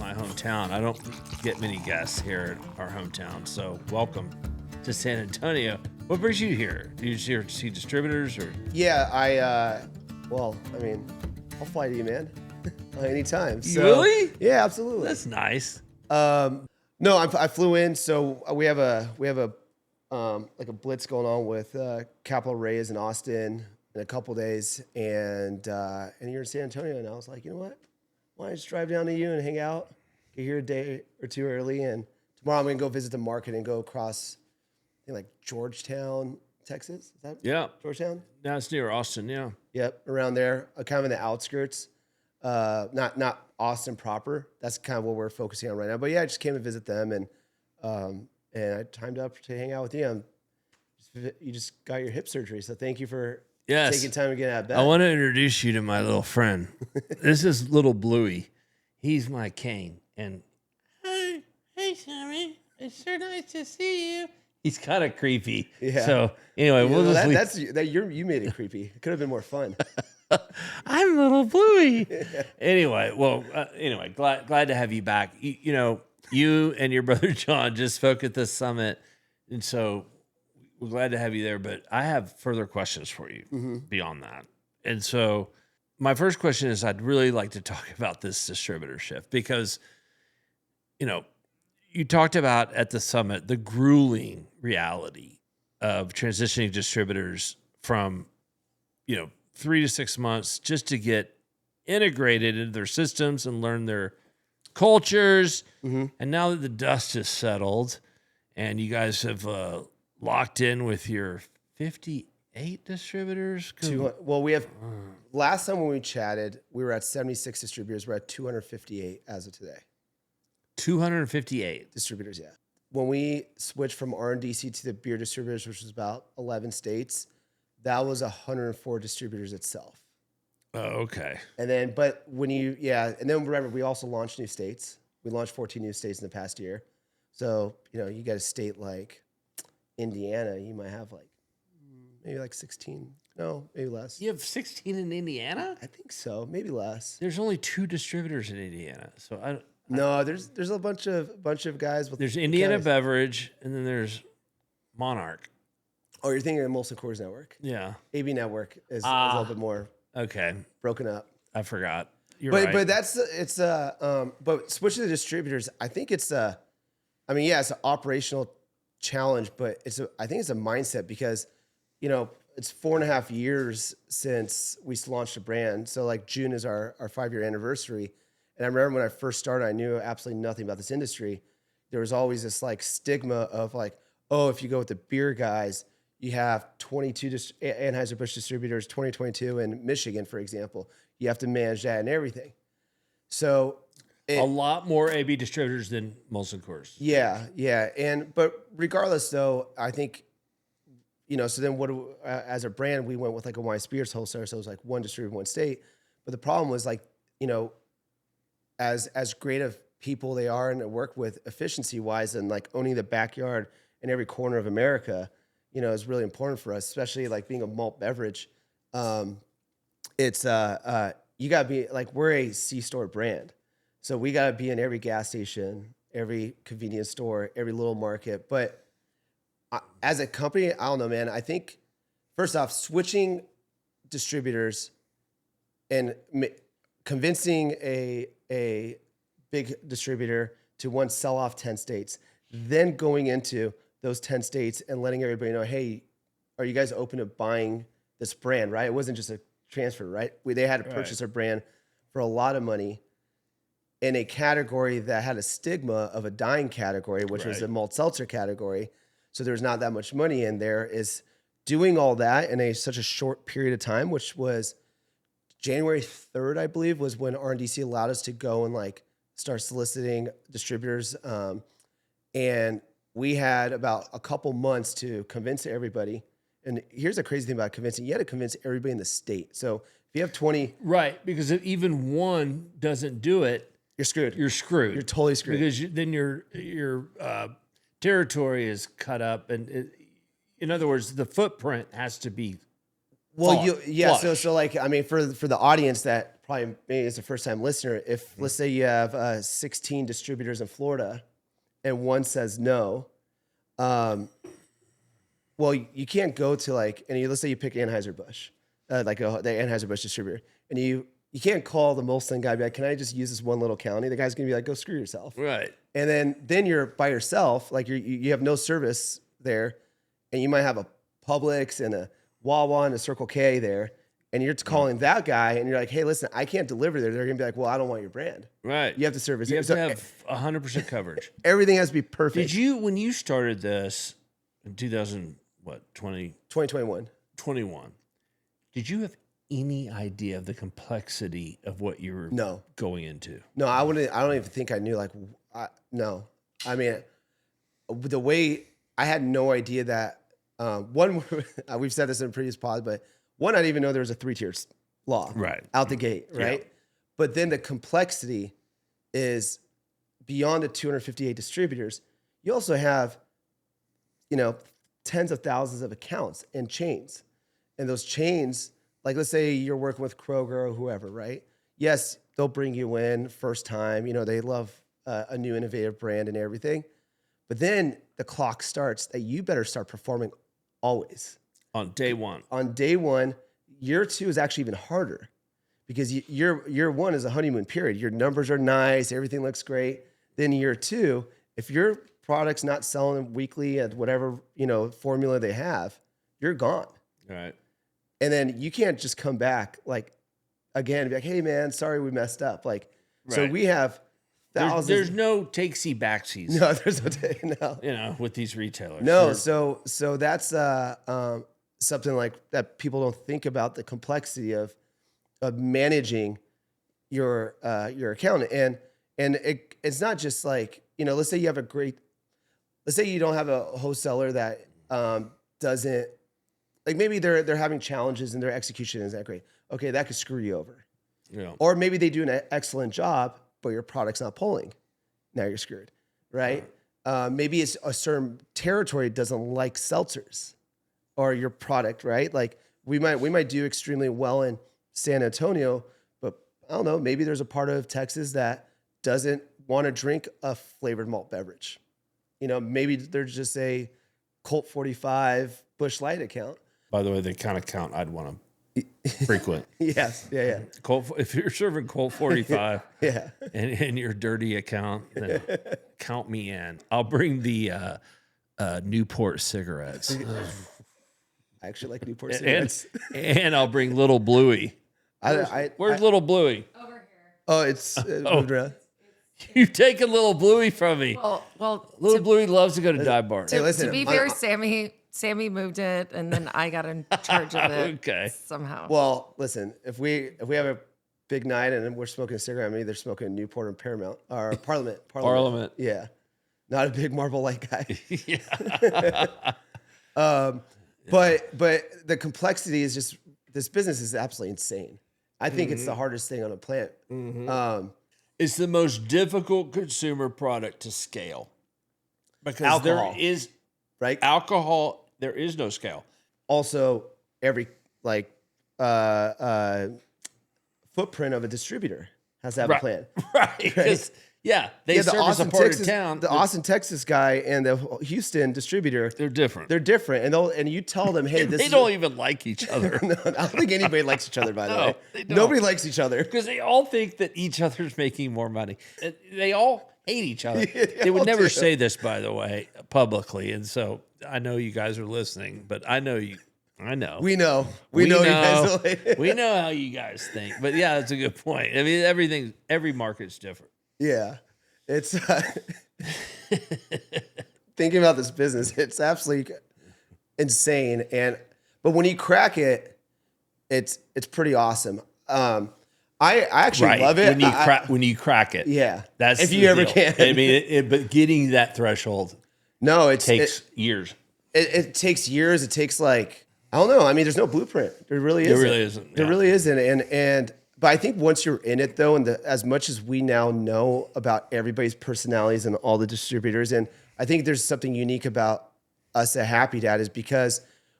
my hometown. I don't get many guests here at our hometown, so welcome to San Antonio. What brings you here? Do you just here to see distributors or? Yeah, well, I mean, I'll fly to you, man, anytime. So, Really? Yeah, absolutely. That's nice. No, I flew in, so we have a like a blitz going on with Capital Rays in Austin in a couple days, and you're in San Antonio, and I was like, you know what? Why don't I just drive down to you and hang out? Get here a day or two early, and tomorrow I'm gonna go visit the market and go across, I think, like Georgetown, Texas. Is that Georgetown? Now it's near Austin, yeah. Yep, around there, kind of in the outskirts. Not Austin proper. That's kind of what we're focusing on right now. But yeah, I just came to visit them, and I timed up to hang out with you. You just got your hip surgery, so thank you for taking time to get out of bed. I want to introduce you to my little friend. This is little Bluey. He's my king. And hey, Sammy, it's so nice to see you. He's kind of creepy. Yeah. So anyway, we'll just you made it creepy. It could have been more fun. I'm little Bluey. Anyway, glad to have you back. You and your brother John just spoke at this summit, and so we're glad to have you there. But I have further questions for you beyond that. And so my first question is, I'd really like to talk about this distributorship because, you talked about at the summit the grueling reality of transitioning distributors from, 3 to 6 months just to get integrated into their systems and learn their cultures. Mm-hmm. And now that the dust has settled and you guys have locked in with your 58 distributors. Well, we have, last time when we chatted, we were at 76 distributors. We're at 258 as of today. 258 distributors, yeah. When we switched from RNDC to the beer distributors, which was about 11 states, that was 104 distributors itself. Oh, okay. And then, and then remember, we also launched new states. We launched 14 new states in the past year. So, you got a state like Indiana, you might have maybe 16. No, maybe less. You have 16 in Indiana? I think so. Maybe less. There's only 2 distributors in Indiana. So there's a bunch of guys with. There's Indiana Beverage, and then there's Monarch. Oh, you're thinking of Molson Coors Network? Yeah. AB Network is a little bit more broken up. I forgot. You're right. But switching to distributors, I think it's it's an operational challenge, but I think it's a mindset because, it's 4.5 years since we launched a brand. So June is our 5-year anniversary. And I remember when I first started, I knew absolutely nothing about this industry. There was always this stigma of if you go with the beer guys, you have 22 Anheuser-Busch distributors, 2022 in Michigan, for example. You have to manage that and everything. So a lot more AB distributors than Molson Coors. Yeah. But regardless, though, I think, so then as a brand, we went with a wine spirits wholesaler. So it was one distributor, one state. But the problem was as great of people they are and work with efficiency wise and owning the backyard in every corner of America, is really important for us, especially being a malt beverage. It's you gotta be we're a C-store brand. So we gotta be in every gas station, every convenience store, every little market. But as a company, I don't know, man. I think first off, switching distributors and convincing a big distributor to sell off 10 states, then going into those 10 states and letting everybody know, hey, are you guys open to buying this brand, right? It wasn't just a transfer, right? They had to purchase a brand for a lot of money in a category that had a stigma of a dying category, which was the malt seltzer category. So there's not that much money in there. Is doing all that in such a short period of time, which was January 3rd, I believe, was when RNDC allowed us to go and start soliciting distributors. And we had about a couple months to convince everybody. And here's the crazy thing about convincing. You had to convince everybody in the state. So if you have 20... Right, because if even one doesn't do it... You're screwed. You're screwed. You're totally screwed. Because then your territory is cut up. And in other words, the footprint has to be... Well, so for the audience that probably maybe as a first time listener, if let's say you have 16 distributors in Florida and one says no, well, you can't go to like, and let's say you pick Anheuser-Busch, the Anheuser-Busch distributor, and you can't call the Molson guy and be like, can I just use this one little county? The guy's gonna be like, go screw yourself. Right. And then you're by yourself, like you have no service there, and you might have a Publix and a Wawa and a Circle K there, and you're calling that guy, and you're like, hey, listen, I can't deliver there. They're gonna be like, well, I don't want your brand. Right. You have to service. You have to have 100% coverage. Everything has to be perfect. Did you, when you started this in 2021, did you have any idea of the complexity of what you were going into? No, I don't even think I knew. Like, no. I mean, the way I had no idea that one. We've said this in previous pods, but one, I didn't even know there was a 3-tier law out the gate, right? Yeah. But then the complexity is beyond the 258 distributors. You also have, tens of thousands of accounts and chains, and those chains. Like, let's say you're working with Kroger or whoever, right? Yes, they'll bring you in first time. They love a new innovative brand and everything. But then the clock starts that you better start performing always. On day one. On day one. Year two is actually even harder because year one is a honeymoon period. Your numbers are nice. Everything looks great. Then year two, if your product's not selling weekly at whatever, formula they have, you're gone. All right. And then you can't just come back like again and be like, hey man, sorry we messed up. Like, so we have thousands. There's no takesy backsies. No, there's no. With these retailers. No, so that's something like that people don't think about, the complexity of managing your account. And it's not just like, let's say you have let's say you don't have a wholesaler that doesn't. Like maybe they're having challenges and their execution isn't that great. Okay, that could screw you over. Yeah. Or maybe they do an excellent job, but your product's not pulling. Now you're screwed, right? Maybe it's a certain territory doesn't like seltzers or your product, right? Like we might do extremely well in San Antonio, but I don't know, maybe there's a part of Texas that doesn't want to drink a flavored malt beverage. Maybe there's just a Colt 45 Busch Light account. By the way, the kind of count I'd want to frequent. Yes. Yeah. Colt, if you're serving Colt 45 yeah. and your dirty account, then count me in. I'll bring the Newport cigarettes. I actually like Newport cigarettes. And I'll bring Little Bluey. Where's Little Bluey? Over here. Oh, it's moved around. You've taken Little Bluey from me. Well, Little Bluey loves to go to dive bars. Hey, listen, to be fair, Sammy moved it, and then I got in charge of it. Okay. Somehow. Well, listen, if we have a big night and we're smoking a cigarette, I'm either smoking Newport or Paramount or Parliament. Parliament. Yeah, not a big Marble Light guy. Yeah. But the complexity is just, this business is absolutely insane. I think it's the hardest thing on the planet. It's the most difficult consumer product to scale because alcohol, there is right? Alcohol. There is no scale. Also, every footprint of a distributor has to have a plan. Right. Yeah, they service a part of town. The Austin, Texas guy and the Houston distributor, they're different. They're different, and you tell them, hey, this. They don't even like each other. No, I don't think anybody likes each other. By the way, nobody likes each other because they all think that each other's making more money. They all hate each other. They would all never do. say this, by the way, publicly. And so I know you guys are listening, but I know you. I know. We know. We know you guys. We know how you guys think. But yeah, that's a good point. I mean, every market's different. Yeah. It's thinking about this business, it's absolutely insane. But when you crack it, it's pretty awesome. I actually love it. When you crack it. Yeah. That's if you ever can. I mean, but getting that threshold takes years. It takes years. It takes I don't know. I mean, there's no blueprint. There really isn't. There really isn't. There really isn't. But I think once you're in it, though, and as much as we now know about everybody's personalities and all the distributors, and I think there's something unique about us at Happy Dad is because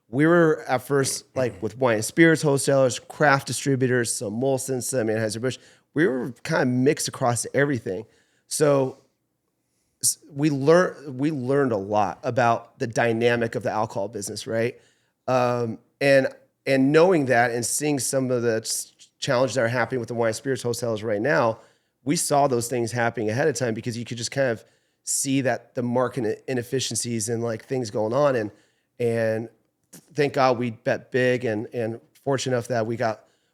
we were at first like with wine and spirits wholesalers, craft distributors, some Molson, some Anheuser-Busch. We were kind of mixed across everything. So we learned a lot about the dynamic of the alcohol business, right? And knowing that and seeing some of the challenges that are happening with the wine and spirits wholesalers right now, we saw those things happening ahead of time because you could just kind of see that the market inefficiencies and like things going on. And thank God we bet big and fortunate enough that we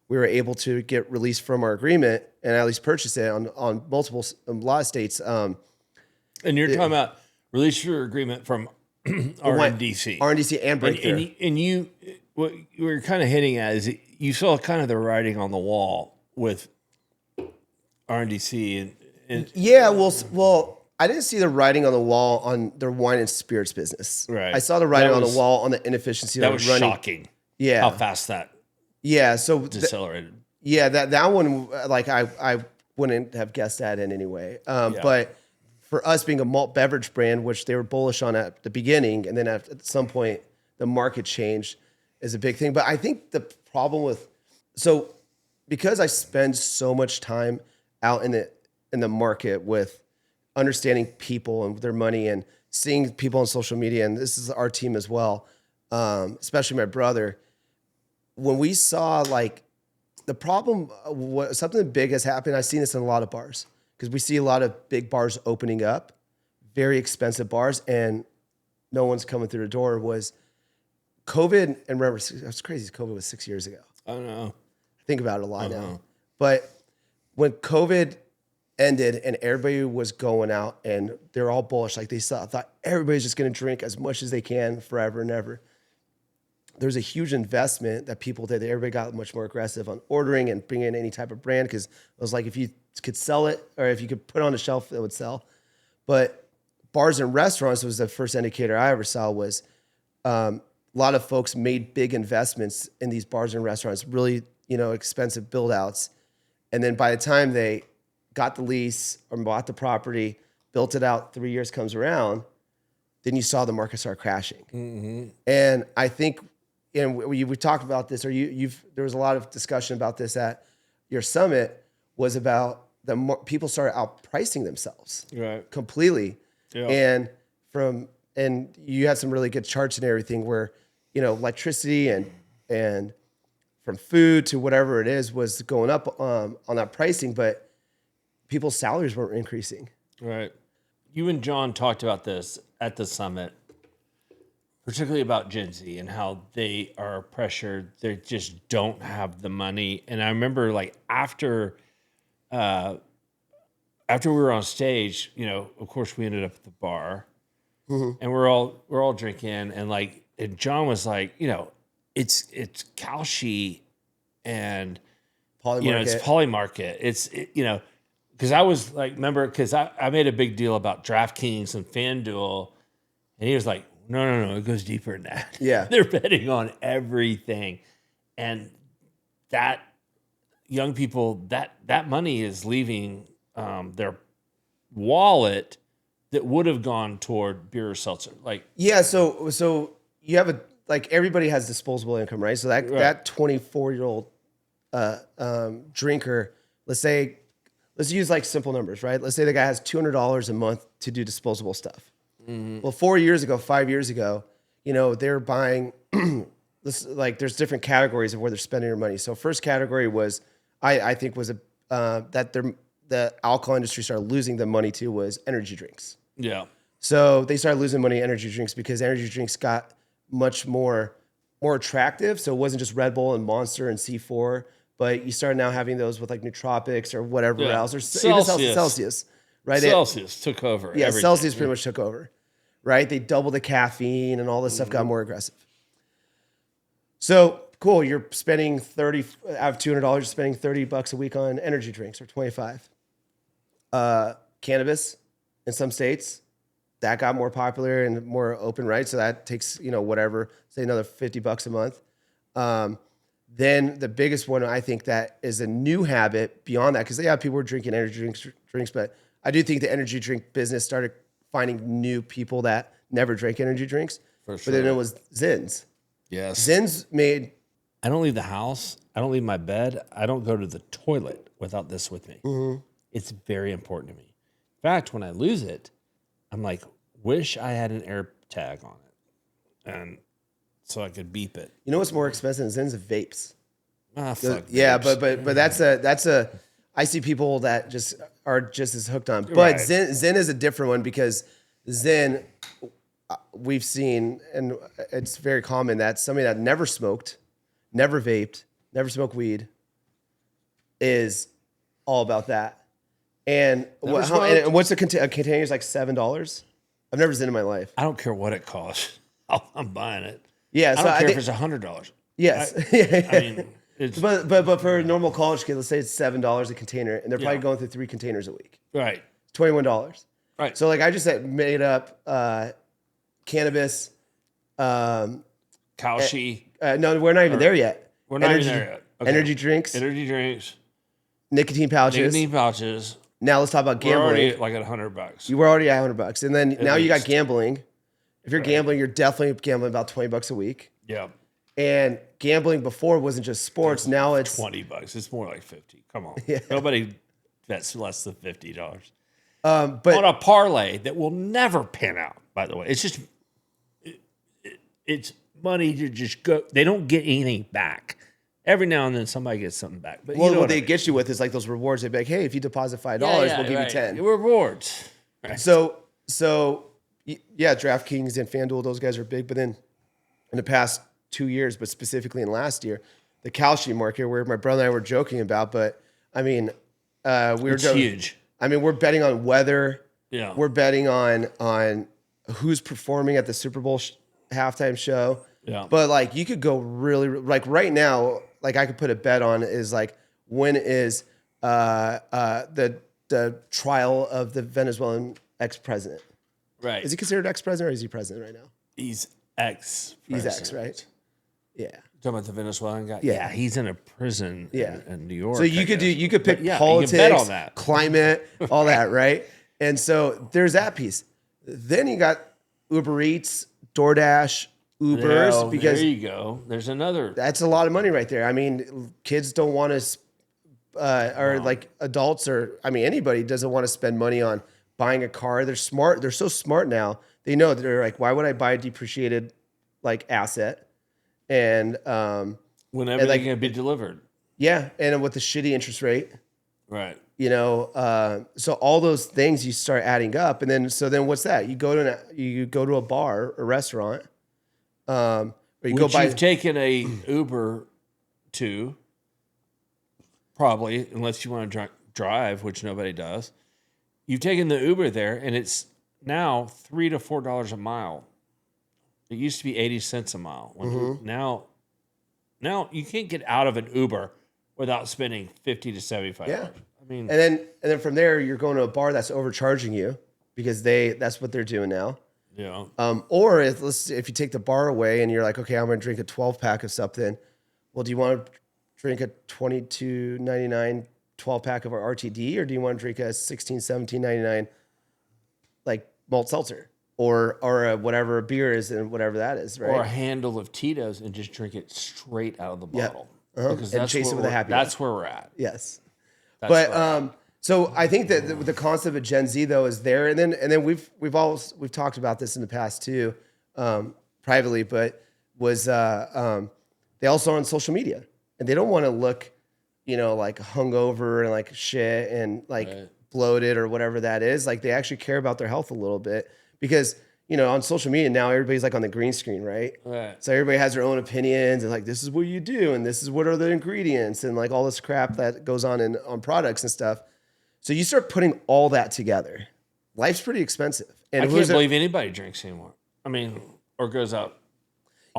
were able to get released from our agreement and at least purchase it on a lot of states. And you're talking about release your agreement from RNDC. RNDC and Breakthrough. And you, what you were kind of hitting at is you saw kind of the writing on the wall with RNDC and yeah, well, I didn't see the writing on the wall on their wine and spirits business. Right. I saw the writing on the wall on the inefficiency that was running. shocking. Yeah. How fast that so decelerated. That one, like I wouldn't have guessed that in any way. But for us being a malt beverage brand, which they were bullish on at the beginning, and then at some point the market changed, is a big thing. But I think the problem because I spend so much time out in the market with understanding people and their money and seeing people on social media, and this is our team as well, especially my brother. When we saw like the problem, something big has happened. I've seen this in a lot of bars because we see a lot of big bars opening up, very expensive bars, and no one's coming through the door. Was COVID, and remember, it's crazy. COVID was 6 years ago. I don't know. I think about it a lot now. But when COVID ended and everybody was going out and they're all bullish, like they thought everybody's just going to drink as much as they can forever and ever. There's a huge investment that people did. Everybody got much more aggressive on ordering and bringing in any type of brand because it was like if you could sell it or if you could put it on a shelf, it would sell. But bars and restaurants was the first indicator I ever saw was a lot of folks made big investments in these bars and restaurants, really, expensive build outs. And then by the time they got the lease or bought the property, built it out, 3 years comes around, then you saw the market start crashing. Mm-hmm. And I think, we talked about this, or there was a lot of discussion about this at your summit, was about people started outpricing themselves completely. Yeah. And you had some really good charts and everything where, electricity and from food to whatever it is was going up on that pricing, but people's salaries weren't increasing. Right. You and John talked about this at the summit, particularly about Gen Z and how they are pressured. They just don't have the money. And I remember like after we were on stage, of course we ended up at the bar and we're all drinking and John was like, it's Kalshi and Polymarket. it's Polymarket. It's because I was like, remember, because I made a big deal about DraftKings and FanDuel, and he was like, no, it goes deeper than that. Yeah. They're betting on everything. And that young people, that money is leaving their wallet that would have gone toward beer or seltzer. So you have everybody has disposable income, right? So that 24-year-old drinker, let's use like simple numbers, right? Let's say the guy has $200 a month to do disposable stuff. Mm-hmm. Well, 5 years ago, they're buying there's different categories of where they're spending their money. So first category was, I think was that the alcohol industry started losing the money to was energy drinks. Yeah. So they started losing money in energy drinks because energy drinks got much more attractive. So it wasn't just Red Bull and Monster and C4, but you start now having those with like nootropics or whatever else, or Celsius, right? Celsius took over. Yeah, everything. Celsius pretty much took over, right? They doubled the caffeine and all this stuff got more aggressive. So cool, you're spending out of $200, you're spending $30 a week on energy drinks or 25. Cannabis in some states, that got more popular and more open, right? So that takes, whatever, say another $50 a month. Then the biggest one, I think that is a new habit beyond that, because people were drinking energy drinks, but I do think the energy drink business started finding new people that never drank energy drinks. For sure. But then it was Zins. Yes. Zen's made. I don't leave the house. I don't leave my bed. I don't go to the toilet without this with me. Mm-hmm. It's very important to me. In fact, when I lose it, I'm like, wish I had an air tag on it, and so I could beep it. You know what's more expensive than Zen's? Vapes. Ah, fuck. Yeah, vapes. but that's a. I see people that just are just as hooked on. But Right. Zen is a different one because Zen, we've seen, and it's very common that somebody that never smoked, never vaped, never smoked weed, is all about that. And what's a container is like $7. I've never Zen in my life. I don't care what it costs. I'm buying it. Yeah, I so don't care think, if it's $100. yes. I mean, it's but for a normal college kid, let's say it's $7 a container, and they're probably going through 3 containers a week. right. It's $21. Right. So like I just made up cannabis. Kaushi. No, we're not even there yet. We're not even there yet. Okay. Energy drinks, Energy drinks, nicotine pouches. nicotine pouches. Now let's talk about We're already gambling. at like $100. You were already at $100, and then now you got least. gambling. If you're gambling, you're definitely gambling about $20 a week. Yeah. And gambling before wasn't just sports. Now it's $20. It's more like 50. Come on. Yeah. Nobody bets less than $50. but On a parlay that will never pan out, by the way. It's just it's money to just go. They don't get anything back. Every now and then somebody gets something back. But well, you know what what they I mean. get you with is like those rewards. They'd be like, hey, if you deposit $5, we'll give you 10. Rewards. Right. So yeah, DraftKings and FanDuel, those guys are big. But then in the past 2 years, but specifically in last year, the Kalshi market, where my brother and I were joking about, but I mean, It's huge. I mean, we're betting on weather. Yeah. We're betting on who's performing at the Super Bowl halftime show. Yeah. But like, you could go really like right now. Like, I could put a bet on is like when is the trial of the Venezuelan ex-president? Right. Is he considered ex-president or is he president right now? He's ex. He's ex, right? Yeah. Talking about the Venezuelan guy. Yeah. Yeah, he's in a prison in New York. So you could pick But yeah, politics, you can bet on that. climate, all that, right? And so there's that piece. Then you got Uber Eats, DoorDash, Ubers, Yeah, because there you go. There's another. that's a lot of money right there. I mean, kids don't want to, or like adults, or I mean, anybody doesn't want to spend money on buying a car. They're smart. They're so smart now. They know that they're like, why would I buy a depreciated like asset? And When everything like- can be delivered. yeah, and with the shitty interest rate, Right. you know, so all those things you start adding up, and then what's that? You go to a bar, a restaurant, or you go Which buy. you've taken a Uber to, probably, unless you want to drive, which nobody does. You've taken the Uber there, and it's now $3 to $4 a mile. It used to be 80 cents a mile. Now you can't get out of an Uber without spending $50 to $75. Yeah. I mean, and then from there you're going to a bar that's overcharging you because that's what they're doing now. yeah. Or if you take the bar away and you're like, okay, I'm going to drink a 12-pack of something. Well, do you want to drink a $22.99 12-pack of our RTD, or do you want to drink a $17.99 like malt seltzer or whatever a beer is and whatever that is, right? Or a handle of Tito's and just drink it straight out of the Yeah. bottle. Uh-huh. Because And that's chase it with a Happy Dad. That's where we're at. Yes. That's But where we're at. so I think that the concept of Gen Z though is there, and then we've talked about this in the past too, privately, but was they also are on social media and they don't want to look, you know, like hungover and like shit and like bloated or whatever that is. Like they actually care about their health a little bit because, you know, on social media now everybody's like on the green screen, right? Right. So everybody has their own opinions and like, this is what you do. And this is what are the ingredients and like all this crap that goes on products and stuff. So you start putting all that together. Life's pretty expensive. And I can't believe anybody drinks anymore. I mean, or goes out.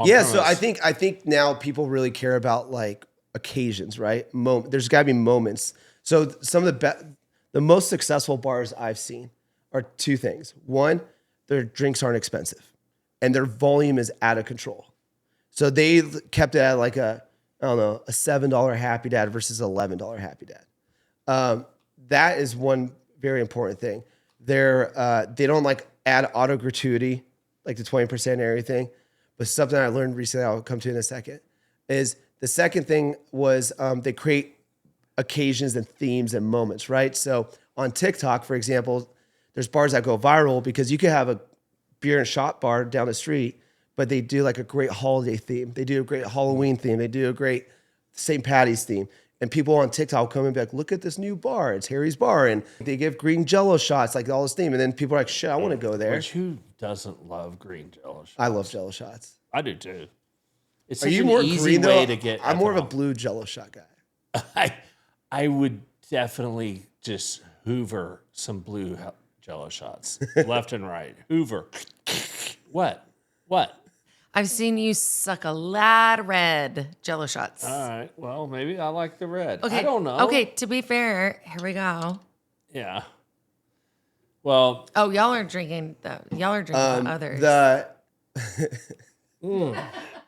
yeah. So I think now people really care about like occasions, right? There's gotta be moments. So some of the most successful bars I've seen are two things. One, their drinks aren't expensive and their volume is out of control. So they kept it at like a $7 Happy Dad versus $11 Happy Dad. That is one very important thing. They don't like add auto gratuity, like the 20% and everything, But something I learned recently, I'll come to in a second, is the second thing was they create occasions and themes and moments, right? So on TikTok, for example, there's bars that go viral because you could have a beer and shot bar down the street, but they do like a great holiday theme. They do a great Halloween theme. They do a great St. Patty's theme. And people on TikTok come and be like, look at this new bar. It's Harry's Bar. And they give green Jello shots, like all this theme. And then people are like, shit, I want to go there. Which who doesn't love green Jello shots? I love Jello shots. I do too. It's Are such you an more easy green way though? to get. I'm more of a ethanol. blue Jello shot guy. I would definitely just hoover some blue Jello shots left and right. Hoover. What? I've seen you suck a lot of red Jello shots. All right. Well, maybe I like the red. Okay. I don't know. Okay, to be fair, here we go. Yeah. Well, Oh, y'all are drinking others. I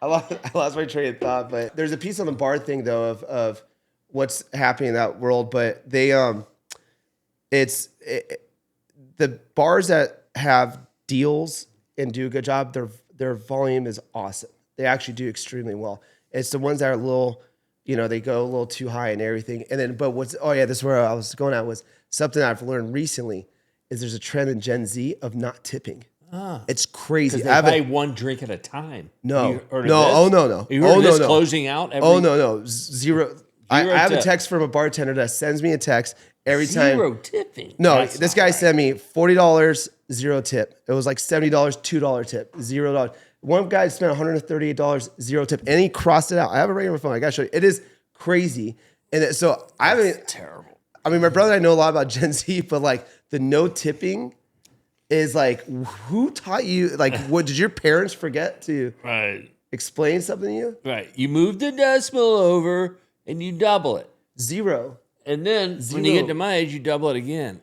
lost my train of thought, but there's a piece on the bar thing though of what's happening in that world. But they the bars that have deals and do a good job, their volume is awesome. They actually do extremely well. It's the ones that are a little, they go a little too high and everything. And then, this is where I was going at, was something I've learned recently is there's a trend in Gen Z of not tipping. It's crazy. they buy one drink at a time. No. You heard of No. this? Oh, no. You heard Oh, of no, this no. closing out? No. Zero. I have a tip. text from a bartender that sends me a text every time. Zero tipping. No, That's this not guy right. sent me $40, zero tip. It was like $70, $2 tip, $0. One guy spent $138, zero tip, and he crossed it out. I have it right on my phone. I gotta show you. It is crazy. And so I haven't. Terrible. I mean, my brother and I know a lot about Gen Z, but like the no tipping is like, who taught you? Like, what did your parents forget to Right. explain something to you? Right. You move the decimal over and you double it. Zero. And then when you get to my age, you double it again.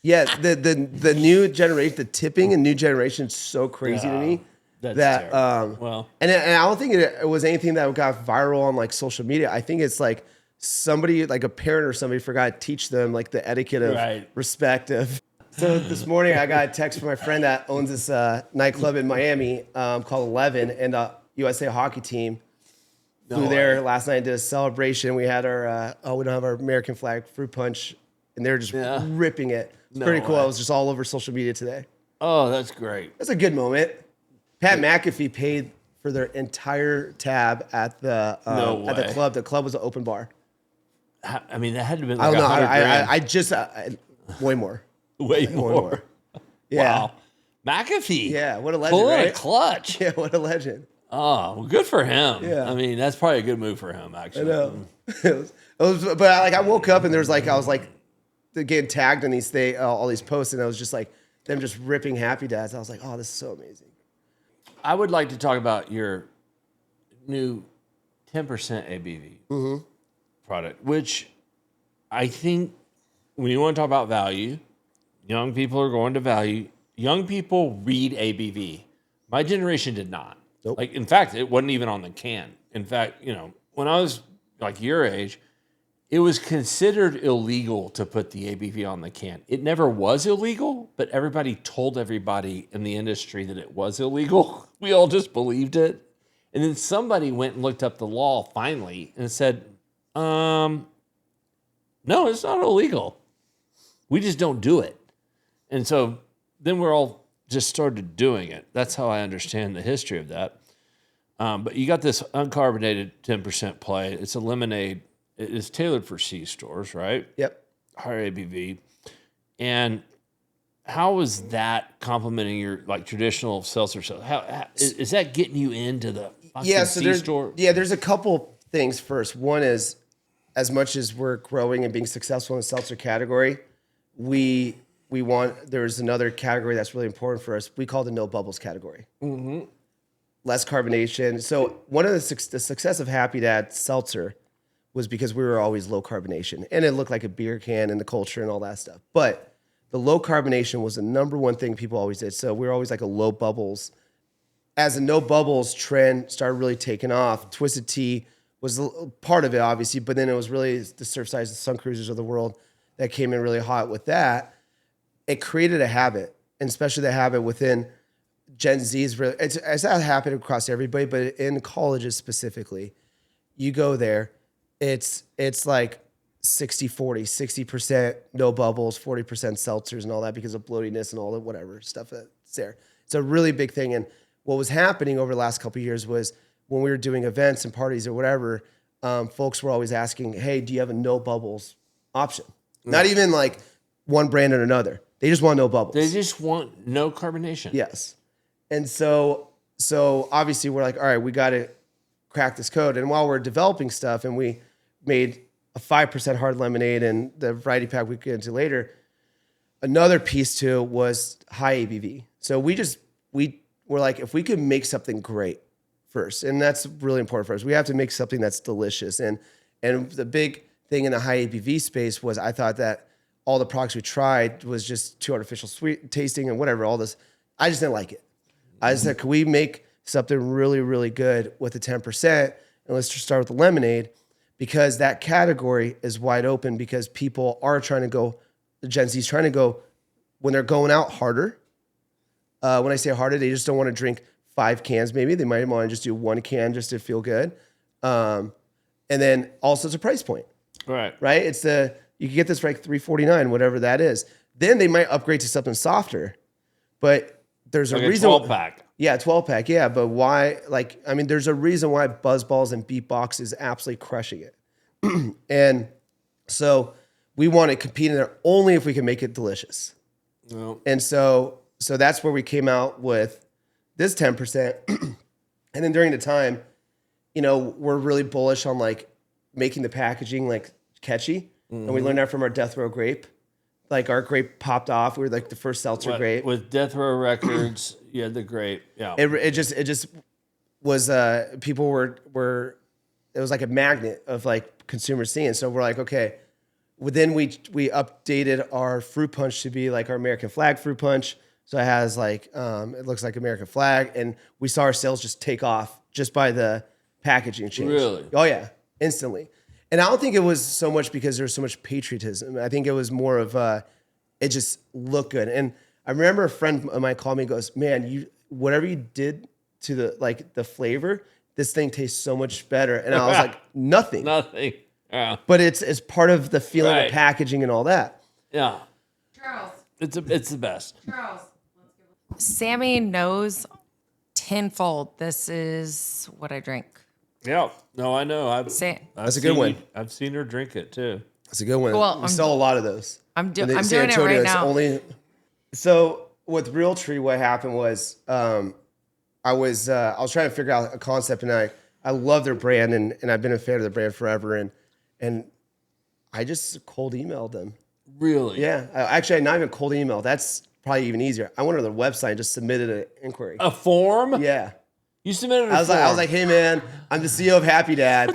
Yeah, the new generation, the tipping and new generation is so crazy to me. That's That terrible. and I don't think it was anything that got viral on like social media. I think it's like somebody, like a parent or somebody, forgot to teach them like the etiquette of Right. respect of. So this morning I got a text from my friend that owns this nightclub in Miami called 11, and USA hockey team flew there last night and did a celebration. We had our we don't have our American flag fruit punch, and they're just ripping it. It's pretty cool. way. I was just all over social media today. Oh, that's great. That's a good moment. Pat McAfee paid for their entire tab at the No at the way. club. The club was an open bar. I mean, that had to have been I like don't know. $100,000. I just way more. Way more. Yeah. Wow. McAfee. Yeah. What a legend, Pulling a right? clutch. Yeah. What a legend. Oh, well, good for him. Yeah. I mean, that's probably a good move for him, actually. I know. But I woke up and I was getting tagged in these all these posts, and I was just like them just ripping Happy Dads. I was like, oh, this is so amazing. I would like to talk about your new 10% ABV product, which I think when you want to talk about value, young people are going to value. Young people read ABV. My generation did not. Nope. Like, in fact, it wasn't even on the can. In fact, when I was like your age, it was considered illegal to put the ABV on the can. It never was illegal, but everybody told everybody in the industry that it was illegal. We all just believed it. And then somebody went and looked up the law finally and said, no, it's not illegal. We just don't do it. And so then we're all just started doing it. That's how I understand the history of that. But you got this uncarbonated 10% play. It's a lemonade. It is tailored for C stores, right? Yep. Higher ABV. And how is that complementing your like traditional seltzer? How is that getting you into the fucking C store? There's a couple things. First, one is, as much as we're growing and being successful in the seltzer category, there's another category that's really important for us. We call it the no bubbles category. Mm-hmm. Less carbonation. So one of the success of Happy Dad Seltzer was because we were always low carbonation, and it looked like a beer can and the culture and all that stuff. But the low carbonation was the number one thing people always did. So we were always like a low bubbles. As the no bubbles trend started really taking off, Twisted Tea was part of it, obviously, but then it was really the Surfside, the Sun Cruisers of the world that came in really hot with that. It created a habit, and especially the habit within Gen Z is really, it's not happening across everybody, but in colleges specifically, you go there, it's like 60-40, 60% no bubbles, 40% seltzers and all that because of bloatiness and all the whatever stuff that's there. It's a really big thing. And what was happening over the last couple of years was when we were doing events and parties or whatever, folks were always asking, hey, do you have a no bubbles option? Not even like one brand or another. They just want no bubbles. They just want no carbonation. Yes. And so obviously we're like, all right, we got to crack this code. And while we're developing stuff and we made a 5% hard lemonade and the variety pack we get into later, another piece to it was high ABV. So we're like, if we could make something great first, and that's really important for us, we have to make something that's delicious. And the big thing in the high ABV space was I thought that all the products we tried was just too artificial sweet tasting and whatever, all this. I just didn't like it. I just said, could we make something really, really good with the 10%? And let's just start with the lemonade, because that category is wide open because people are trying to go, the Gen Z's trying to go, when they're going out harder. When I say harder, they just don't want to drink 5 cans maybe. They might want to just do 1 can just to feel good. And then also it's a price point. Right. It's you can get this for like $3.49, whatever that is. Then they might upgrade to something softer. But there's like a reason. 12-pack. Yeah, 12-pack. Yeah, but why? Like, I mean, there's a reason why Buzzballs and BeatBox is absolutely crushing it. And so we want to compete in there only if we can make it delicious. No. And so that's where we came out with this 10%. And then during the time, we're really bullish on like making the packaging like catchy. And we learned that from our Death Row grape. Like our grape popped off. We were like the first seltzer grape. With Death Row Records, you had the grape. Yeah. It just was, people were, it was like a magnet of like consumers seeing. So we're like, okay. Well, then we updated our fruit punch to be like our American flag fruit punch. So it has like, it looks like American flag. And we saw our sales just take off just by the packaging change. Really? Oh yeah, instantly. And I don't think it was so much because there's so much patriotism. I think it was more of it just looked good. And I remember a friend of mine called me and goes, man, whatever you did to the flavor, this thing tastes so much better. And I was like, nothing. Nothing. Yeah. But it's part of the feeling Right. of packaging and all that. Yeah. Charles. It's the best. Charles. Sammy knows tenfold. This is what I drink. Yeah. No, I know. That's a good one. I've seen her drink it too. That's a good one. Well, we sell a lot of those. I'm And then doing San it Antonio right is now. So with Realtree, what happened was I was trying to figure out a concept, and I love their brand, and I've been a fan of their brand forever, and I just cold emailed them. Really? Yeah, actually, not even cold email. That's probably even easier. I went to their website and just submitted an inquiry. A form? Yeah. You submitted a I was form. like, hey man, I'm the CEO of Happy Dad.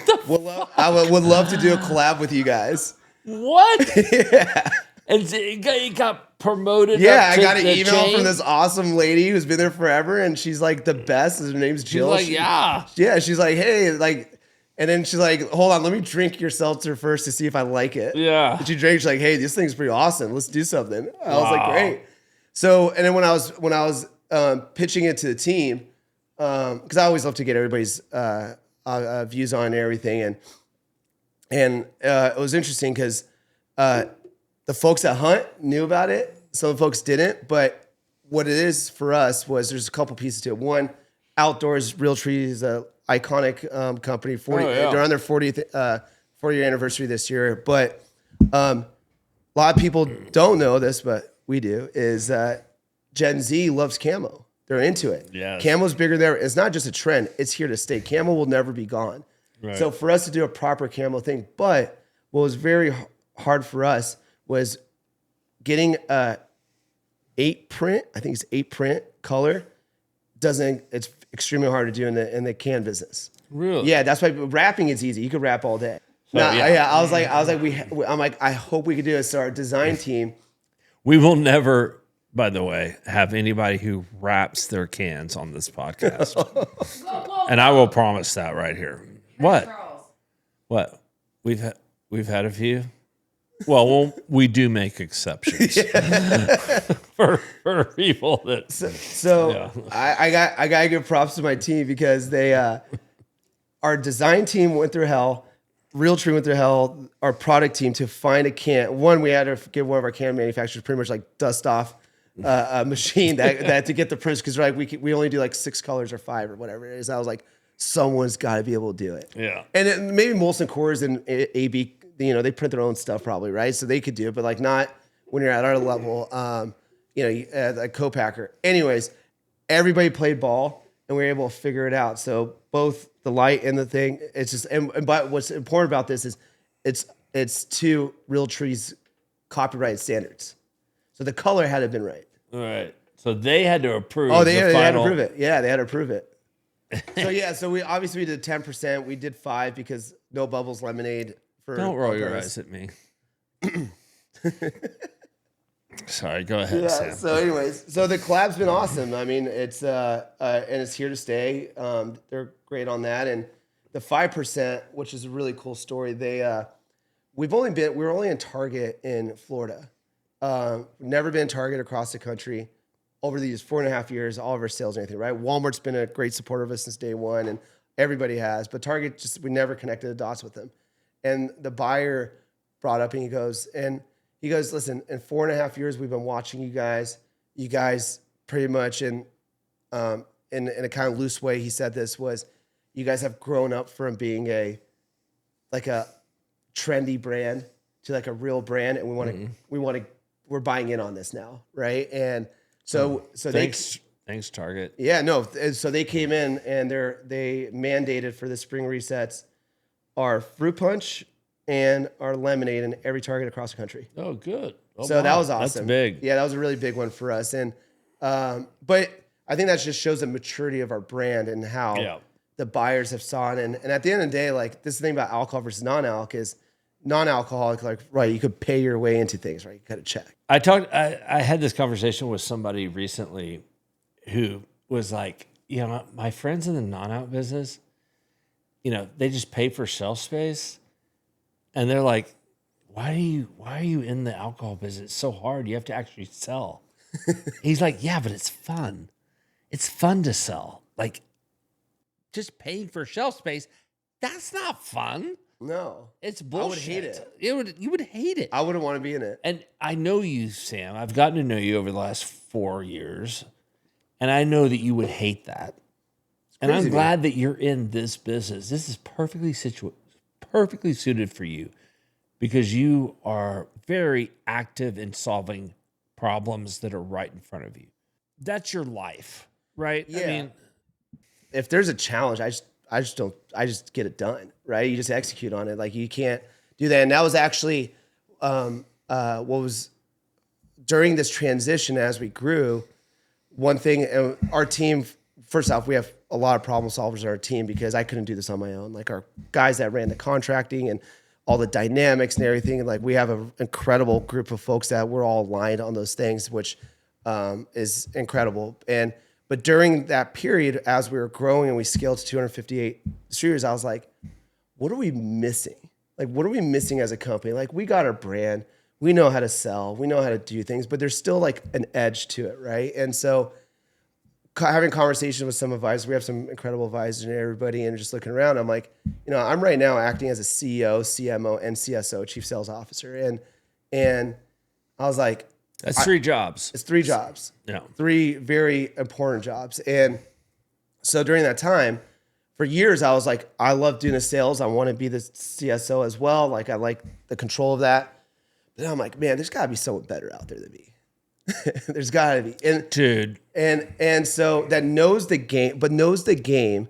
I would love to do a collab with you guys. What? Yeah. And it got promoted. Yeah, up I to got an the email chain? from this awesome lady who's been there forever, and she's like the best. Her name's She's Jill. like, yeah. Yeah, she's like, hey, like, and then she's like, hold on, let me drink your seltzer first to see if I like it. Yeah. And she drank, she's like, hey, this thing's pretty awesome. Let's do something. I was like, Wow. great. So, and then when I was pitching it to the team, because I always love to get everybody's views on everything, and it was interesting because the folks at Hunt knew about it. Some folks didn't, but what it is for us was there's a couple pieces to it. One, Outdoors Realtree is an iconic company. 40, yeah. They're on their 40th anniversary this year. But a lot of people don't know this, but we do, is Gen Z loves camo. They're into it. Yes. Camo's bigger there. It's not just a trend. It's here to stay. Camo will never be gone. Right. So for us to do a proper camo thing, but what was very hard for us was getting 8 print. I think it's 8 print color. It's extremely hard to do in the can business. Really? Yeah, that's why wrapping is easy. You can wrap all day. So, yeah, I was like, I hope we could do it. So our design team. We will never, by the way, have anybody who wraps their cans on this podcast. And I will promise that right here. What? What? We've had a few. Well, we do make exceptions for people that. So Yeah. I got to give props to my team because they our design team went through hell. Realtree went through hell. Our product team to find a can. One, we had to get one of our can manufacturers pretty much like dust off a machine that to get the prints because like we only do like 6 colors or 5 or whatever it is. I was like, someone's got to be able to do it. Yeah. And maybe Molson Coors and AB, they print their own stuff probably, right? So they could do it, but like not when you're at our level. A co-packer. Anyways, everybody played ball and we were able to figure it out. So both the light and the thing, it's just, but what's important about this is it's to Realtree's copyright standards. So the color had to have been right. All right. So they had to approve. Oh, they had to final... approve it. Yeah, they had to approve it. So we obviously did 10%. We did 5 because no bubbles lemonade. Don't roll your eyes at me. Sorry, go ahead, Sam. So anyways, so the collab's been awesome. I mean, it's and it's here to stay. They're great on that. And the 5%, which is a really cool story. We were only in Target in Florida. Never been in Target across the country. Over these 4.5 years, all of our sales and everything, right? Walmart's been a great supporter of us since day one, and everybody has. But Target, we never connected the dots with them. And the buyer brought up, and he goes, listen, in 4.5 years, we've been watching you guys. You guys pretty much in a kind of loose way, he said this was, you guys have grown up from being a trendy brand to like a real brand, and we're buying in on this now, right? And so thanks Target. Yeah, no. So they came in and they mandated for the spring resets our fruit punch and our lemonade in every Target across the country. Oh, good. Oh, so that was awesome. That's big. Yeah, that was a really big one for us. And but I think that just shows the maturity of our brand and how the buyers have saw it. And at the end of the day, like this thing about alcohol versus non-alc is non-alcoholic, like right, you could pay your way into things, right? You got to check. I had this conversation with somebody recently who was like, my friends in the non-out business, they just pay for shelf space. And they're like, why are you in the alcohol business? It's so hard. You have to actually sell. He's like, yeah, but it's fun. It's fun to sell. Like just paying for shelf space, that's not fun. No. It's bullshit. I would hate it. You would hate it. I wouldn't want to be in it. And I know you, Sam. I've gotten to know you over the last 4 years. And I know that you would hate that. And I'm glad that you're in this business. This is perfectly suited for you because you are very active in solving problems that are right in front of you. That's your life, right? Yeah. I mean, if there's a challenge, I just get it done, right? You just execute on it. Like you can't do that. And that was actually what was during this transition as we grew. One thing, our team, first off, we have a lot of problem solvers on our team because I couldn't do this on my own. Like our guys that ran the contracting and all the dynamics and everything. And like we have an incredible group of folks that we're all aligned on those things, which is incredible. But during that period, as we were growing and we scaled to 258 distributors, I was like, what are we missing? Like, what are we missing as a company? Like, we got our brand. We know how to sell. We know how to do things, but there's still like an edge to it, right? And so having conversations with some advisors, we have some incredible advisors and everybody, and just looking around, I'm like, I'm right now acting as a CEO, CMO, and CSO, Chief Sales Officer. And I was like, that's 3 jobs. It's 3 jobs. Yeah. 3 very important jobs. And so during that time, for years, I was like, I love doing the sales. I want to be the CSO as well. Like, I like the control of that. But I'm like, man, there's got to be someone better out there than me. There's got to be. Dude. And so that knows the game,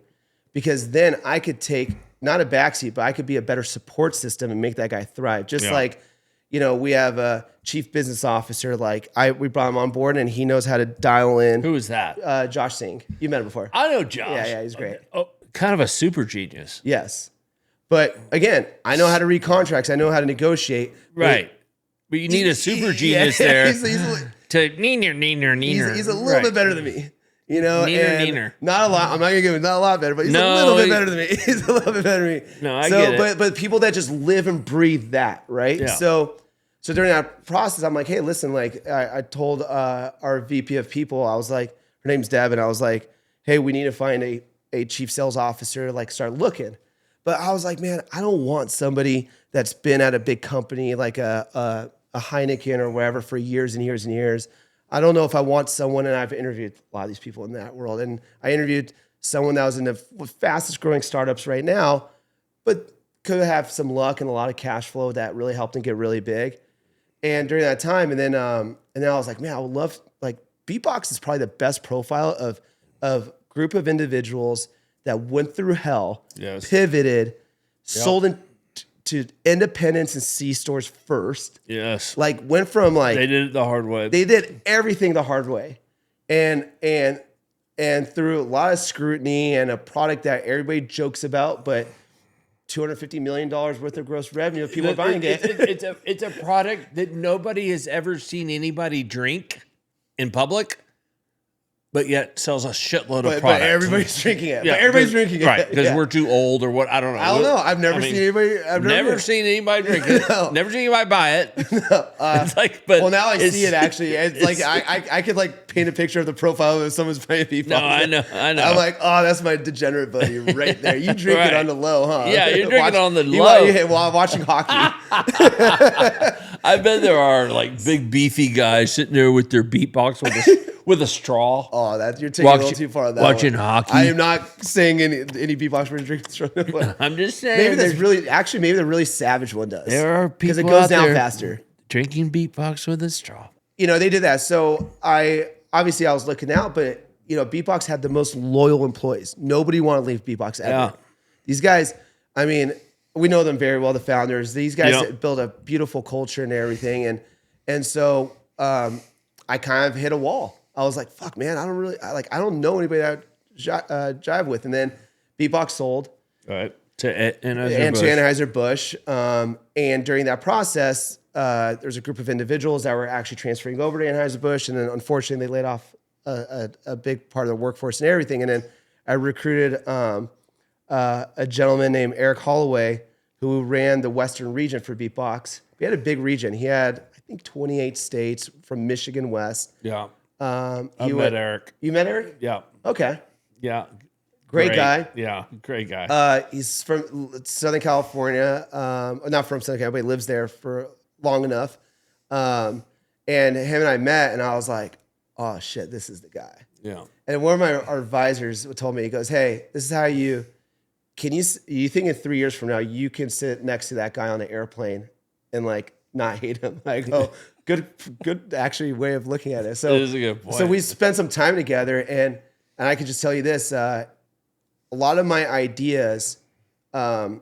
because then I could take, not a backseat, but I could be a better support system and make that guy thrive. Just like, we have a chief business officer. Like we brought him on board and he knows how to dial in. Who is that? Josh Singh. You met him before. I know Josh. Yeah, he's great. Oh, kind of a super genius. Yes. But again, I know how to read contracts. I know how to negotiate. Right. But you need a super genius there he's to neener. He's a little bit better than me. Neener. Not a lot. I'm not gonna give him not a lot better, but he's a little bit better than me. He's a little bit better than me. No, I get it. But people that just live and breathe that, right? Yeah. So So during that process, I'm like, hey, listen, like I told our VP of people, I was like, her name's Deb, and I was like, hey, we need to find a chief sales officer, like start looking. But I was like, man, I don't want somebody that's been at a big company like a Heineken or whatever for years and years and years. I don't know if I want someone, and I've interviewed a lot of these people in that world. And I interviewed someone that was in the fastest growing startups right now, but could have some luck and a lot of cash flow that really helped them get really big. And during that time, and then I was like, man, I would love, like, BeatBox is probably the best profile of group of individuals that went through hell, pivoted, sold to independents and C stores first. Yes. Like went from like they did it the hard way. They did everything the hard way. And through a lot of scrutiny and a product that everybody jokes about, but $250 million worth of gross revenue, people are buying it. It's a product that nobody has ever seen anybody drink in public, but yet sells a shitload of product. But everybody's drinking it. Yeah, but everybody's drinking it. Right, because we're too old or what, I don't know. I don't know. I've never seen anybody. I've never seen anybody drink it. No. Never seen anybody buy it. No, it's like, but well, now I see it actually. It's like I could like paint a picture of the profile of someone's buying BeatBox. No, I know. I'm like, oh, that's my degenerate buddy right there. You drink it on the low, huh? Yeah, you're drinking on the low. While watching hockey. I bet there are like big beefy guys sitting there with their BeatBox with a straw. Oh, you're taking a little too far on that. Watching hockey. I am not saying any BeatBox person drinking straw. I'm just saying. Maybe maybe the really savage one does. There are people because it goes down there faster. Drinking BeatBox with a straw. You know, they did that. So I was looking out, but you know, BeatBox had the most loyal employees. Nobody wanted to leave BeatBox ever. Yeah. These guys, I mean, we know them very well, the founders. These guys built a beautiful culture and everything. And so I kind of hit a wall. I was like, fuck, man, I don't know anybody that jive with. And then BeatBox sold. All right. To Anheuser-Busch. And during that process, there's a group of individuals that were actually transferring over to Anheuser-Busch. And then unfortunately, they laid off a big part of the workforce and everything. And then I recruited a gentleman named Eric Holloway who ran the Western region for BeatBox. We had a big region. He had, I think, 28 states from Michigan West. Yeah. I met Eric. You met Eric? Yeah. Okay. Yeah. Great guy. Yeah, great guy. He's from Southern California. Not from Southern California, but he lives there for long enough. And him and I met, and I was like, oh, shit, this is the guy. Yeah. And one of our advisors told me, he goes, hey, this is how you think in 3 years from now, you can sit next to that guy on an airplane and like not hate him. I go, good actually way of looking at it. So, it is a good point. So we spent some time together, and I can just tell you this, a lot of my ideas that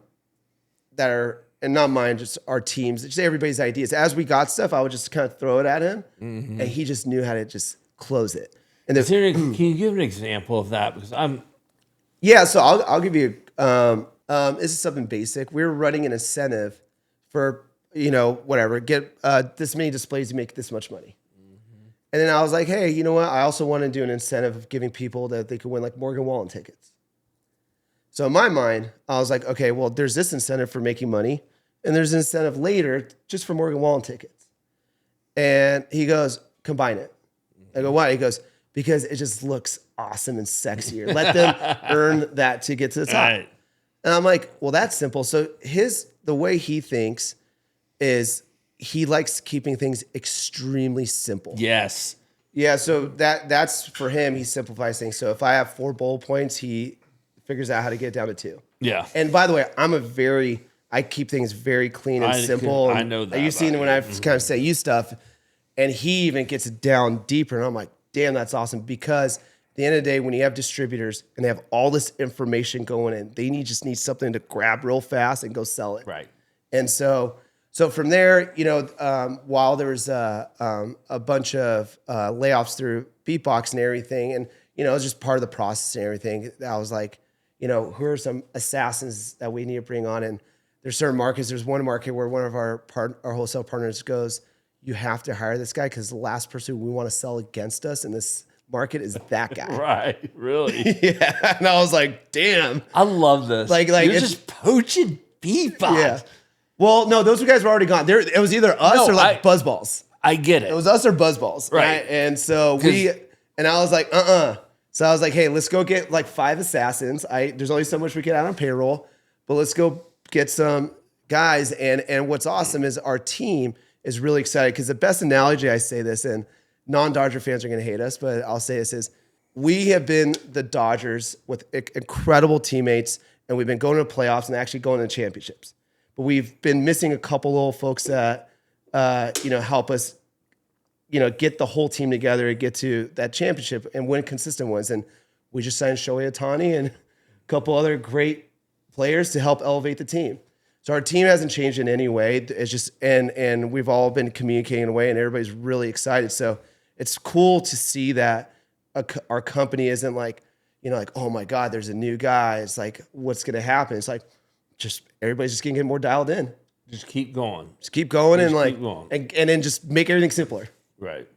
are, and not mine, just our teams, just everybody's ideas. As we got stuff, I would just kind of throw it at him, and he just knew how to just close it. And can you give an example of that? Because so I'll give you. This is something basic. We're running an incentive for whatever. Get this many displays, you make this much money. And then I was like, hey, you know what? I also want to do an incentive of giving people that they could win like Morgan Wallen tickets. So in my mind, I was like, okay, well, there's this incentive for making money, and there's an incentive later just for Morgan Wallen tickets. And he goes, combine it. I go, why? He goes, because it just looks awesome and sexier. Let them earn that to get to the top. Right. And I'm like, well, that's simple. So the way he thinks is he likes keeping things extremely simple. Yes. Yeah, so that's for him, he simplifies things. So if I have 4 bullet points, he figures out how to get it down to 2. Yeah. And by the way, I keep things very clean and simple. I know that. You've seen when I kind of say you stuff, and he even gets it down deeper. And I'm like, damn, that's awesome. Because at the end of the day, when you have distributors and they have all this information going in, they just need something to grab real fast and go sell it. Right. And so from there, while there was a bunch of layoffs through BeatBox and everything, and it was just part of the process and everything, I was like, who are some assassins that we need to bring on? And there's certain markets. There's one market where one of our wholesale partners goes, you have to hire this guy because the last person we want to sell against us in this market is that guy. Right, really? Yeah. And I was like, damn. I love this. Like you're just poaching BeatBox. Yeah. Well, no, those guys were already gone. It was either us or like Buzzballs. I get it. It was us or Buzzballs. Right. And so and I was like, So I was like, hey, let's go get like 5 assassins. There's only so much we get out on payroll, but let's go get some guys. And what's awesome is our team is really excited because the best analogy I say this, and non-Dodger fans are going to hate us, but I'll say this is we have been the Dodgers with incredible teammates, and we've been going to playoffs and actually going to championships. But we've been missing a couple little folks that help us get the whole team together and get to that championship and win consistent ones. And we just signed Shohei Ohtani and a couple other great players to help elevate the team. So our team hasn't changed in any way. It's just, and we've all been communicating away and everybody's really excited. So it's cool to see that our company isn't like, oh my God, there's a new guy. It's like, what's going to happen? It's like, everybody's just going to get more dialed in. Just keep going. Just keep going and then just make everything simpler. Right.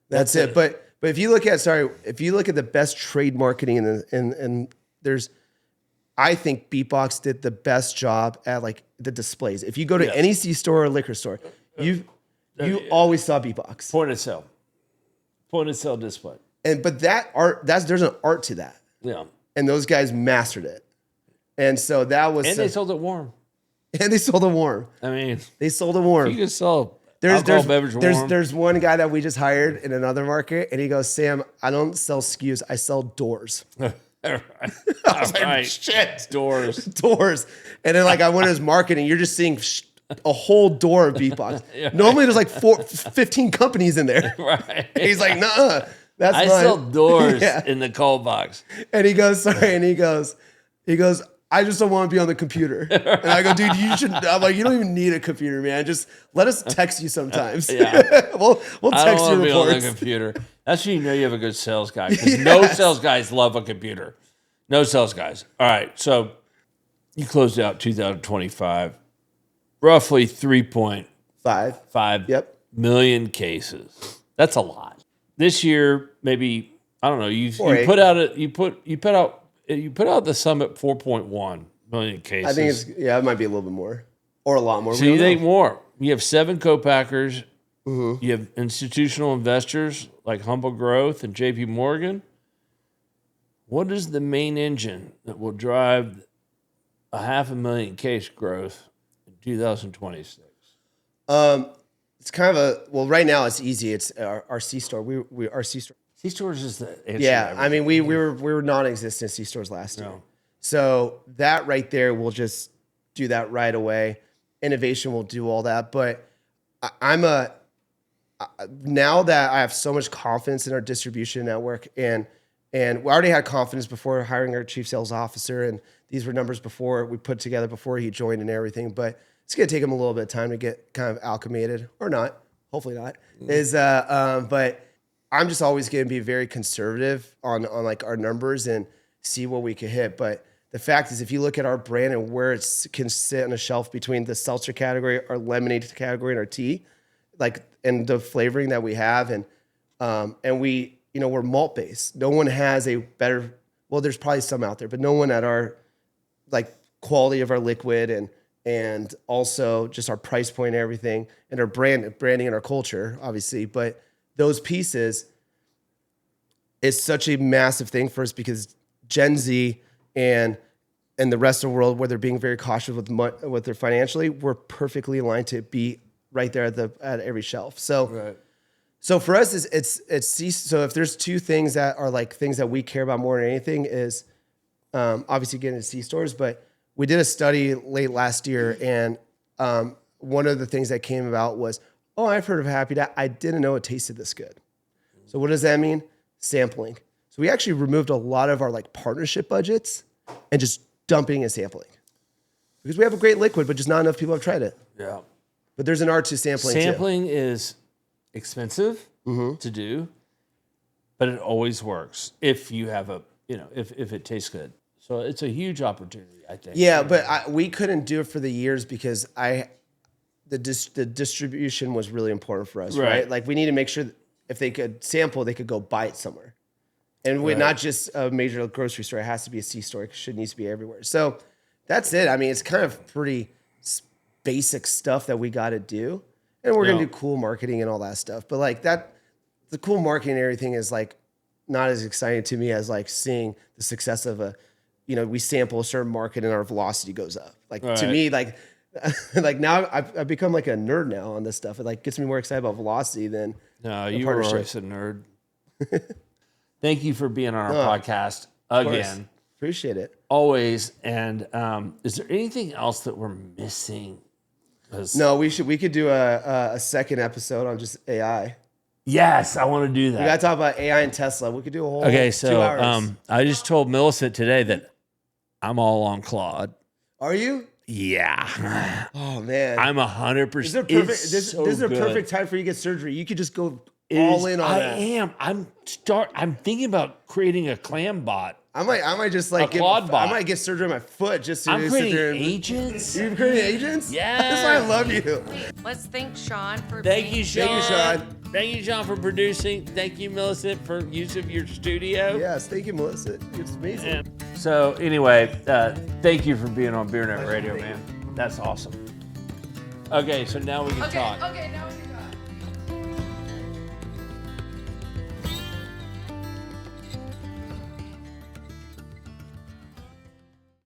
That's it. But if you look at the best trade marketing and there's, I think BeatBox did the best job at like the displays. If you go to any C-store or liquor store, you always saw BeatBox. Point of sale display. But there's an art to that. Yeah. And those guys mastered it. And so that was they sold it warm. And they sold it warm. I mean, they sold it warm. You can sell alcohol beverage warm. There's one guy that we just hired in another market, and he goes, Sam, I don't sell SKUs, I sell doors. I was like, shit. Doors. And then I went to his marketing, you're just seeing a whole door of BeatBox. Right. Normally there's like 15 companies in there. Right. And he's like, nah, that's I mine. sell doors in the cold box. And he goes, he goes, I just don't want to be on the computer. And I go, dude, you should. I'm like, you don't even need a computer, man. Just let us text you sometimes. Yeah. we'll text you reports. Be on the computer. That's when you know you have a good sales guy. Because no sales guys love a computer. No sales guys. All right. So you closed out 2025, roughly 3.5 million cases. That's a lot. This year, maybe, I don't know. You put out the summit 4.1 million cases. I think it might be a little bit more or a lot more. So you think more. You have 7 co-packers. Mm-hmm. You have institutional investors like Humble Growth and JP Morgan. What is the main engine that will drive a 500,000 case growth in 2026? It's kind of right now it's easy. It's our C-store. Our C-store. C-stores is the answer. Yeah, I mean we were non-existent C-stores last year, so that right there will just do that right away. Innovation will do all that, but now that I have so much confidence in our distribution network, and we already had confidence before hiring our chief sales officer, and these were numbers before we put together before he joined and everything, but it's gonna take him a little bit of time to get kind of acclimated, or not. Hopefully not. But I'm just always going to be very conservative on like our numbers and see what we can hit. But the fact is, if you look at our brand and where it can sit on a shelf between the seltzer category, our lemonade category, and our tea, and the flavoring that we have, and we, we're malt based. No one has a better. Well, there's probably some out there, but no one at our quality of our liquid and also just our price point and everything, and our branding and our culture, obviously, but those pieces is such a massive thing for us because Gen Z and the rest of the world, where they're being very cautious with their financially, we're perfectly aligned to be right there at every shelf. So, So for us, it's so if there's 2 things that are things that we care about more than anything is obviously getting to C-stores, but we did a study late last year, and one of the things that came about was, oh, I've heard of Happy Dad. I didn't know it tasted this good. So what does that mean? Sampling. So we actually removed a lot of our partnership budgets and just dumping and sampling. Because we have a great liquid, but just not enough people have tried it. Yeah. But there's an art to sampling too. Sampling is expensive to do, but it always works if you have if it tastes good. So it's a huge opportunity, I think. Yeah, but we couldn't do it for the years because the distribution was really important for us, right? We need to make sure that if they could sample, they could go buy it somewhere. And we're not just a major grocery store. It has to be a C-store. It needs to be everywhere. So that's it. I mean, it's kind of pretty basic stuff that we got to do. And we're going Yeah. to do cool marketing and all that stuff. But like that, the cool marketing and everything is like not as exciting to me as like seeing the success of a, you know, we sample a certain market and our velocity goes up. Like to Right. me, like, like now I've become like a nerd now on this stuff. It like gets me more excited about velocity than No, the you were partnership. always a nerd. Thank you for being on our podcast again. Appreciate it. Always. And is there anything else that we're missing? 'Cause- No, we could do a second episode on just AI. Yes, I want to do We gotta that. talk about AI and Tesla. We could do a whole Okay, 2 so hours. I just told Millicent today that I'm all on Claude. Are you? Yeah. Oh man. I'm 100%. This is a perfect. It's This so is a good. perfect time for you to get surgery. You could just go It all is- in on I that. am. I'm thinking about creating a clam bot. I might just like A Claude bot. I might get surgery on my foot just to I'm sit creating there and agents. You're creating agents? Yeah. That's why I love you. Let's thank Sean for Thank being you, Sean. Thank you, Sean. Thank you, Sean, for producing. Thank you, Millicent, for use of your studio. Yes, thank you, Melissa. It's amazing. And so anyway, thank you for being on Beer Net Radio, man. That's awesome. Okay, so now we can talk. Okay, now we